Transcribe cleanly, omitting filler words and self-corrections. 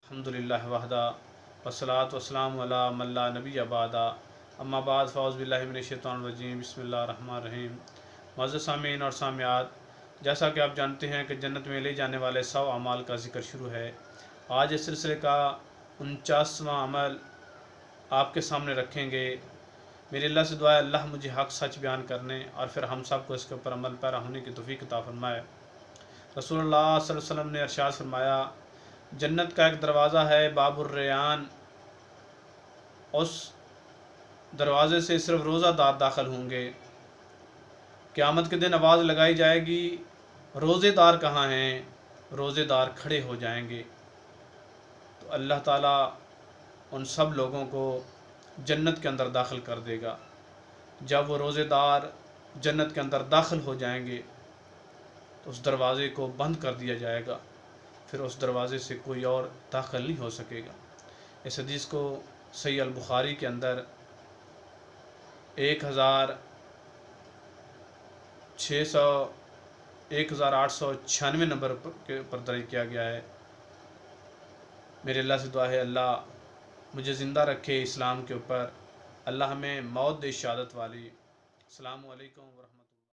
अल्हम्दुलिल्लाह वहदा वस्सलातु वस्सलामु अला मन ला नबिय्य बअदा अम्मा बाद फ़औज़ु बिल्लाहि मिनश शैतानिर रजीम बिस्मिल्लाहिर रहमानिर रहीम। मुअज़्ज़ज़ सामीन और सामियात, जैसा कि आप जानते हैं कि जन्नत में ले जाने वाले 100 अमाल का ज़िक्र शुरू है। आज इस सिलसिले का 49वां अमल आपके सामने रखेंगे। मेरी अल्लाह से दुआ है अल्लाह मुझे हक़ सच बयान करने और फिर हम सब को इसके ऊपर अमल पैरा होने की तौफ़ीक़ अता फ़रमाए। रसूलुल्लाह सल्लल्लाहु अलैहि वसल्लम ने इरशाद फरमाया, जन्नत का एक दरवाज़ा है बाबुर रेयान, उस दरवाज़े से सिर्फ रोज़ादार दाखिल होंगे। क़यामत के दिन आवाज़ लगाई जाएगी, रोज़ेदार कहाँ हैं? रोज़ेदार खड़े हो जाएंगे। तो अल्लाह ताला उन सब लोगों को जन्नत के अंदर दाखिल कर देगा। जब वो रोज़ेदार जन्नत के अंदर दाखिल हो जाएंगे तो उस दरवाज़े को बंद कर दिया जाएगा, फिर उस दरवाज़े से कोई और दाखिल नहीं हो सकेगा। इस हदीस को सही अल बुखारी के अंदर 1896 नंबर के ऊपर दर्ज किया गया है। मेरे अल्लाह से दुआ है अल्लाह मुझे ज़िंदा रखे इस्लाम के ऊपर, अल्लाह हमें मौत दे शहादत वाली। अस्सलामु अलैकुम व रहमतुल्लाह।